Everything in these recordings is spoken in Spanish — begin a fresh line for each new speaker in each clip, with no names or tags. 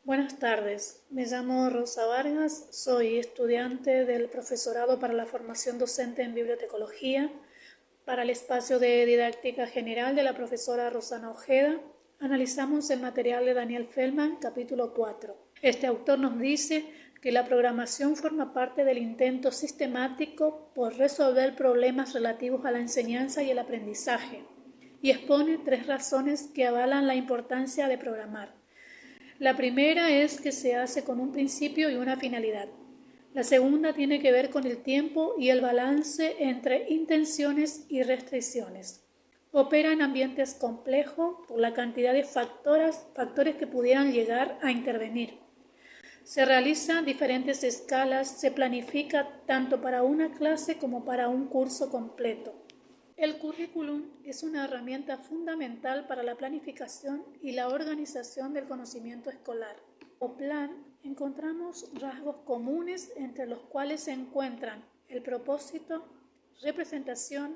Buenas tardes, me llamo Rosa Vargas, soy estudiante del Profesorado para la Formación Docente en Bibliotecología. Para el espacio de didáctica general de la profesora Rosana Ojeda, analizamos el material de Daniel Feldman, capítulo 4. Este autor nos dice que la programación forma parte del intento sistemático por resolver problemas relativos a la enseñanza y el aprendizaje, y expone 3 razones que avalan la importancia de programar. La primera es que se hace con un principio y una finalidad. La segunda tiene que ver con el tiempo y el balance entre intenciones y restricciones. Opera en ambientes complejos por la cantidad de factores que pudieran llegar a intervenir. Se realizan diferentes escalas, se planifica tanto para una clase como para un curso completo. El currículum es una herramienta fundamental para la planificación y la organización del conocimiento escolar. Como plan, encontramos rasgos comunes entre los cuales se encuentran el propósito, representación,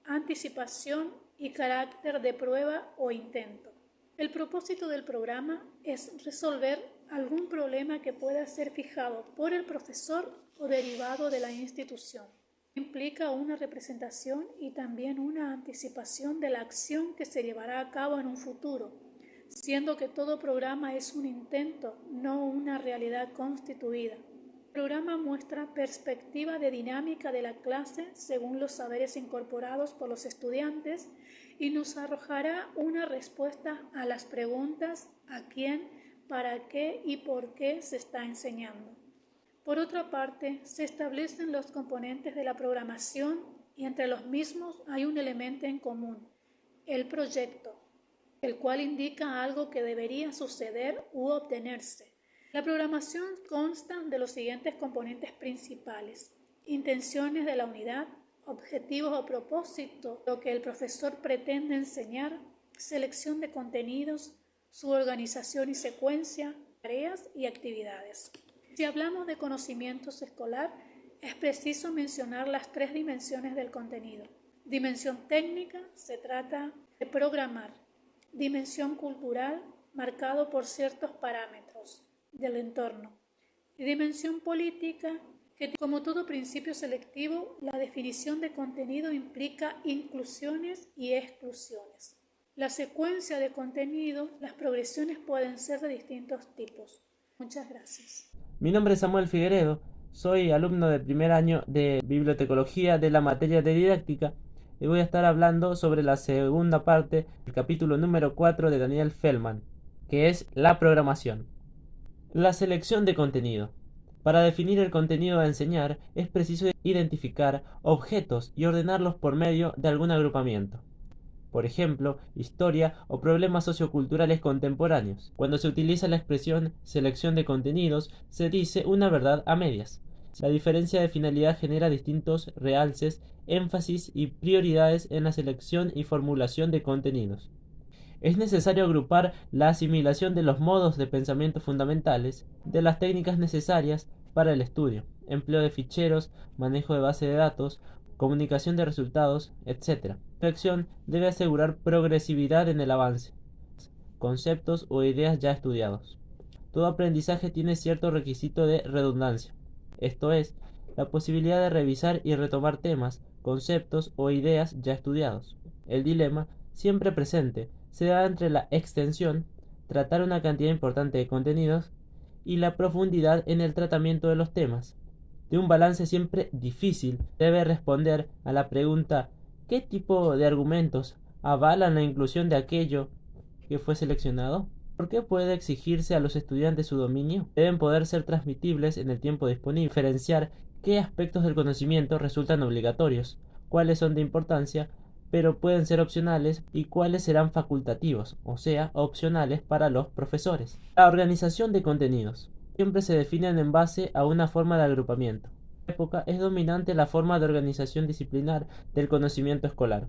anticipación y carácter de prueba o intento. El propósito del programa es resolver algún problema que pueda ser fijado por el profesor o derivado de la institución. Implica una representación y también una anticipación de la acción que se llevará a cabo en un futuro, siendo que todo programa es un intento, no una realidad constituida. El programa muestra perspectiva de dinámica de la clase según los saberes incorporados por los estudiantes y nos arrojará una respuesta a las preguntas a quién, para qué y por qué se está enseñando. Por otra parte, se establecen los componentes de la programación y entre los mismos hay un elemento en común, el proyecto, el cual indica algo que debería suceder u obtenerse. La programación consta de los siguientes componentes principales: intenciones de la unidad, objetivos o propósito, lo que el profesor pretende enseñar, selección de contenidos, su organización y secuencia, tareas y actividades. Si hablamos de conocimientos escolar, es preciso mencionar las 3 dimensiones del contenido. Dimensión técnica, se trata de programar. Dimensión cultural, marcado por ciertos parámetros del entorno. Y dimensión política, que como todo principio selectivo, la definición de contenido implica inclusiones y exclusiones. La secuencia de contenido, las progresiones pueden ser de distintos tipos. Muchas gracias.
Mi nombre es Samuel Figueredo, soy alumno de primer año de bibliotecología de la materia de didáctica y voy a estar hablando sobre la segunda parte del capítulo número 4 de Daniel Feldman, que es la programación. La selección de contenido. Para definir el contenido a enseñar es preciso identificar objetos y ordenarlos por medio de algún agrupamiento. Por ejemplo, historia o problemas socioculturales contemporáneos. Cuando se utiliza la expresión selección de contenidos, se dice una verdad a medias. La diferencia de finalidad genera distintos realces, énfasis y prioridades en la selección y formulación de contenidos. Es necesario agrupar la asimilación de los modos de pensamiento fundamentales, de las técnicas necesarias para el estudio, empleo de ficheros, manejo de base de datos, comunicación de resultados, etc. La selección debe asegurar progresividad en el avance, conceptos o ideas ya estudiados. Todo aprendizaje tiene cierto requisito de redundancia, esto es, la posibilidad de revisar y retomar temas, conceptos o ideas ya estudiados. El dilema, siempre presente, se da entre la extensión, tratar una cantidad importante de contenidos, y la profundidad en el tratamiento de los temas. De un balance siempre difícil, debe responder a la pregunta ¿qué tipo de argumentos avalan la inclusión de aquello que fue seleccionado? ¿Por qué puede exigirse a los estudiantes su dominio? Deben poder ser transmitibles en el tiempo disponible, diferenciar qué aspectos del conocimiento resultan obligatorios, cuáles son de importancia, pero pueden ser opcionales y cuáles serán facultativos, o sea, opcionales para los profesores. La organización de contenidos siempre se definen en base a una forma de agrupamiento. En esta época es dominante la forma de organización disciplinar del conocimiento escolar.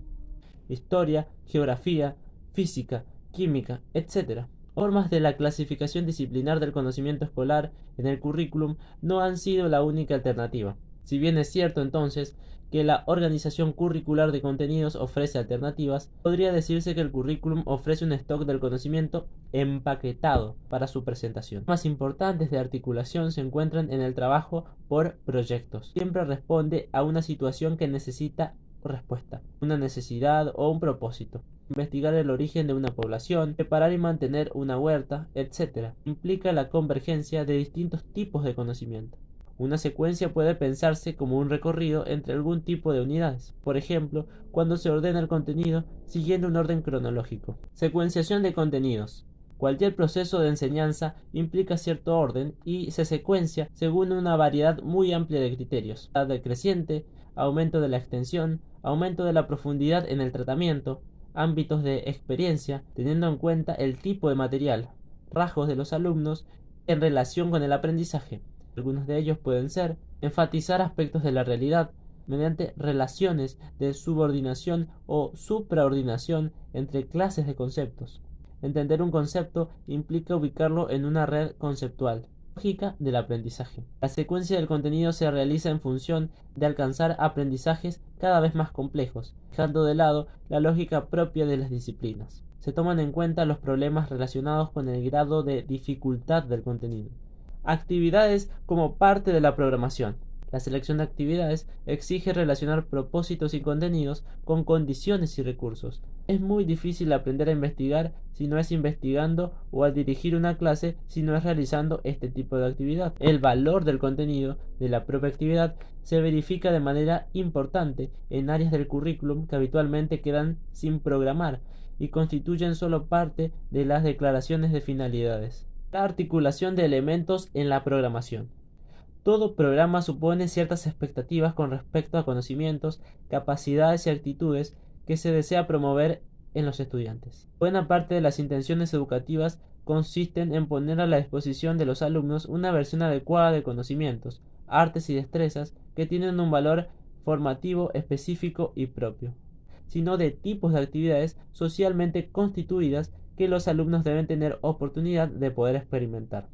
Historia, geografía, física, química, etc. Formas de la clasificación disciplinar del conocimiento escolar en el currículum no han sido la única alternativa. Si bien es cierto entonces que la organización curricular de contenidos ofrece alternativas, podría decirse que el currículum ofrece un stock del conocimiento empaquetado para su presentación. Los más importantes de articulación se encuentran en el trabajo por proyectos. Siempre responde a una situación que necesita respuesta, una necesidad o un propósito. Investigar el origen de una población, preparar y mantener una huerta, etc. implica la convergencia de distintos tipos de conocimiento. Una secuencia puede pensarse como un recorrido entre algún tipo de unidades, por ejemplo, cuando se ordena el contenido siguiendo un orden cronológico. Secuenciación de contenidos. Cualquier proceso de enseñanza implica cierto orden y se secuencia según una variedad muy amplia de criterios: edad decreciente, aumento de la extensión, aumento de la profundidad en el tratamiento, ámbitos de experiencia, teniendo en cuenta el tipo de material, rasgos de los alumnos en relación con el aprendizaje. Algunos de ellos pueden ser enfatizar aspectos de la realidad mediante relaciones de subordinación o supraordinación entre clases de conceptos. Entender un concepto implica ubicarlo en una red conceptual. Lógica del aprendizaje. La secuencia del contenido se realiza en función de alcanzar aprendizajes cada vez más complejos, dejando de lado la lógica propia de las disciplinas. Se toman en cuenta los problemas relacionados con el grado de dificultad del contenido. Actividades como parte de la programación. La selección de actividades exige relacionar propósitos y contenidos con condiciones y recursos. Es muy difícil aprender a investigar si no es investigando, o a dirigir una clase si no es realizando este tipo de actividad. El valor del contenido de la propia actividad se verifica de manera importante en áreas del currículum que habitualmente quedan sin programar y constituyen solo parte de las declaraciones de finalidades. La articulación de elementos en la programación. Todo programa supone ciertas expectativas con respecto a conocimientos, capacidades y actitudes que se desea promover en los estudiantes. Buena parte de las intenciones educativas consisten en poner a la disposición de los alumnos una versión adecuada de conocimientos, artes y destrezas que tienen un valor formativo específico y propio, sino de tipos de actividades socialmente constituidas que los alumnos deben tener oportunidad de poder experimentar.